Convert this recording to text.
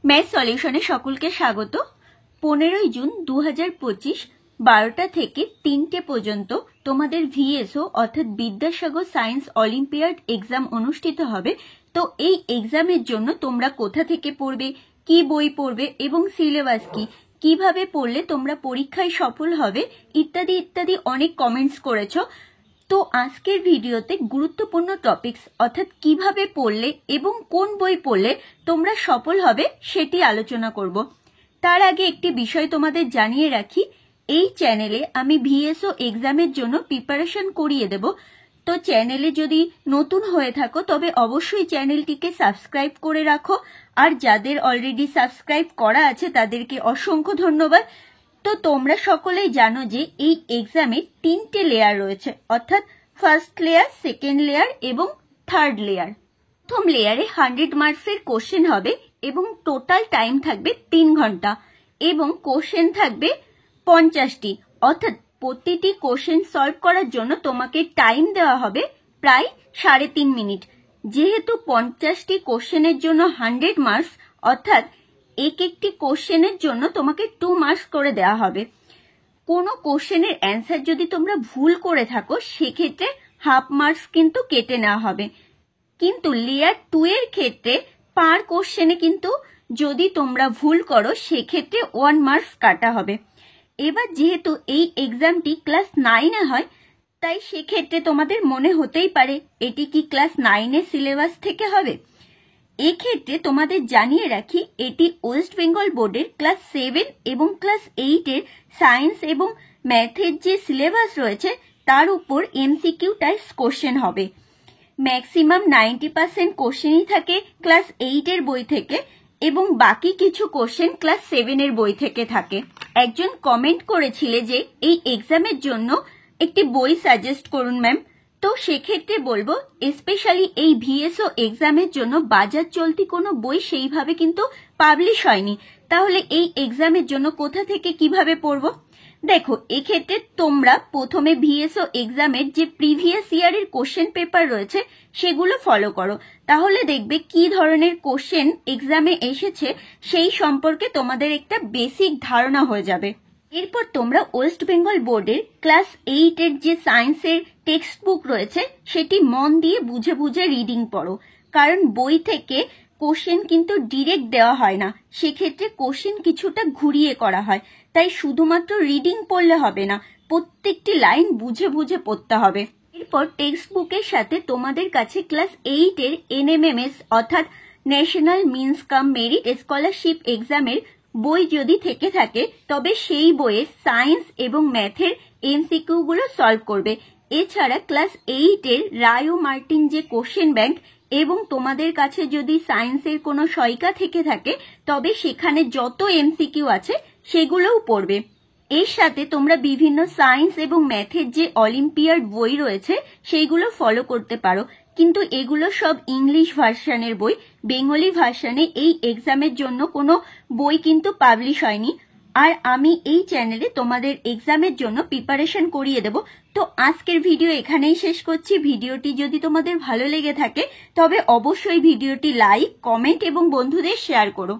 Math সলিউশনে সকলকে স্বাগত। 15 June 2025 12টা থেকে 3টে পর্যন্ত তোমাদের ভিএসও অর্থাৎ বিদ্যাসাগর সায়েন্স অলিম্পিয়াড এক্সাম অনুষ্ঠিত হবে। তো এই এক্সামের জন্য তোমরা কোথা থেকে পড়বে, কি বই পড়বে এবং সিলেবাস কি, কিভাবে পড়লে তোমরা পরীক্ষায় সফল হবে ইত্যাদি ইত্যাদি অনেক কমেন্টস করেছো। তো আজকের ভিডিওতে গুরুত্বপূর্ণ টপিকস অর্থাৎ কিভাবে পড়লে এবং কোন বই পড়লে তোমরা সফল হবে সেটি আলোচনা করব। তার আগে একটি বিষয় তোমাদের জানিয়ে রাখি, এই চ্যানেলে আমি ভিএসও এক্সামের জন্য প্রিপারেশন করিয়ে দেব। তো চ্যানেলে যদি নতুন হয়ে থাকো তবে অবশ্যই চ্যানেলটিকে সাবস্ক্রাইব করে রাখো, আর যাদের অলরেডি সাবস্ক্রাইব করা আছে তাদেরকে অসংখ্য ধন্যবাদ। তো তোমরা সকলেই জানো যে এই এক্সামে 3টে লেয়ার রয়েছে, অর্থাৎ ফার্স্ট লেয়ার, সেকেন্ড লেয়ার এবং থার্ড লেয়ার। প্রথম লেয়ারে 100 মার্কসের কোশ্চেন হবে এবং টোটাল টাইম থাকবে 3 ঘন্টা এবং কোশ্চেন থাকবে 50টি, অর্থাৎ প্রতিটি কোশ্চেন সলভ করার জন্য তোমাকে টাইম দেওয়া হবে প্রায় 3.5 মিনিট। যেহেতু 50টি কোশ্চেনের জন্য 100 মার্কস, অর্থাৎ একটি কোশ্চেনের জন্য তোমাকে 2 মার্কস করে দেওয়া হবে। কোনো কোশ্চেনের অ্যান্সার যদি তোমরা ভুল করে থাকো সেক্ষেত্রে হাফ মার্কস কিন্তু কেটে নেওয়া হবে। কিন্তু লেয়ার 2 এর ক্ষেত্রে পার কোশ্চেনে কিন্তু যদি তোমরা ভুল করো সেক্ষেত্রে 1 মার্কস কাটা হবে। এবার যেহেতু এই এক্সামটি ক্লাস 9-এ হয়, তাই সেক্ষেত্রে তোমাদের মনে হতেই পারে এটি কি ক্লাস 9-এর সিলেবাস থেকে হবে। এক্ষেত্রে তোমাদের জানিয়ে রাখি, এটি ওয়েস্ট বেঙ্গল বোর্ডের ক্লাস 7 এবং ক্লাস 8-এর সায়েন্স এবং ম্যাথের যে সিলেবাস রয়েছে তার উপর এমসিকিউ টাইপস কোশ্চেন হবে। ম্যাক্সিমাম 90% কোশ্চেনই থাকে ক্লাস 8-এর বই থেকে এবং বাকি কিছু কোশ্চেন ক্লাস 7-এর বই থেকে থাকে। একজন কমেন্ট করেছিলে যে এই এক্সামের জন্য একটি বই সাজেস্ট করুন ম্যাম। তো সেক্ষেত্রে বলবো, স্পেশালি এই ভিএসও এক্সামের জন্য বাজার চলতি কোনো বই সেইভাবে কিন্তু পাবলিশ হয়নি। তাহলে এই এক্সামের জন্য কোথা থেকে কিভাবে পড়বো? দেখো, এক্ষেত্রে তোমরা প্রথমে ভিএসও এক্সামের যে প্রিভিয়াস ইয়ারের কোশ্চেন পেপার রয়েছে সেগুলো ফলো করো, তাহলে দেখবে কি ধরনের কোশ্চেন এক্সামে এসেছে সেই সম্পর্কে তোমাদের একটা বেসিক ধারণা হয়ে যাবে। এরপর তোমরা ওয়েস্ট বেঙ্গল বোর্ডের ক্লাস 8-এর যে সায়েন্সের টেক্সট বুক রয়েছে সেটি মন দিয়ে বুঝে বুঝে রিডিং পড়ো, কারণ বই থেকে কোশ্চেন কিন্তু ডিরেক্ট দেওয়া হয় না, সেক্ষেত্রে কোশ্চেন কিছুটা ঘুরিয়ে করা হয়। তাই শুধুমাত্র রিডিং পড়লে হবে না, প্রত্যেকটি লাইন বুঝে বুঝে পড়তে হবে। এরপর টেক্সট বুকের সাথে তোমাদের কাছে ক্লাস 8-এর এনএমএমএস অর্থাৎ ন্যাশনাল মিনস কাম মেরিট স্কলারশিপ এক্সামের বই যদি থেকে থাকে তবে সেই বইয়ের সায়েন্স এবং ম্যাথের এমসিকিউ গুলো সলভ করবে। এছাড়া ক্লাস 8-এর রায় ও মার্টিন যে কোশ্চেন ব্যাংক এবং তোমাদের কাছে যদি সায়েন্সের কোনো সহায়িকা থেকে থাকে তবে সেখানে যত এমসিকিউ আছে সেগুলোও পড়বে। এর সাথে তোমরা বিভিন্ন সায়েন্স এবং ম্যাথের যে অলিম্পিয়াড বই রয়েছে সেইগুলো ফলো করতে পারো, কিন্তু এগুলো সব ইংলিশ ভার্সনের বই। বেঙ্গলি ভার্সনে এই এক্সামের জন্য কোনো বই কিন্তু পাবলিশ হয়নি। আর আমি এই চ্যানেলে তোমাদের এক্সামের জন্য প্রিপারেশন করিয়ে দেব। তো আজকের ভিডিও এখানেই শেষ করছি। ভিডিওটি যদি তোমাদের ভালো লেগে থাকে তবে অবশ্যই ভিডিওটি লাইক, কমেন্ট এবং বন্ধুদের শেয়ার করো।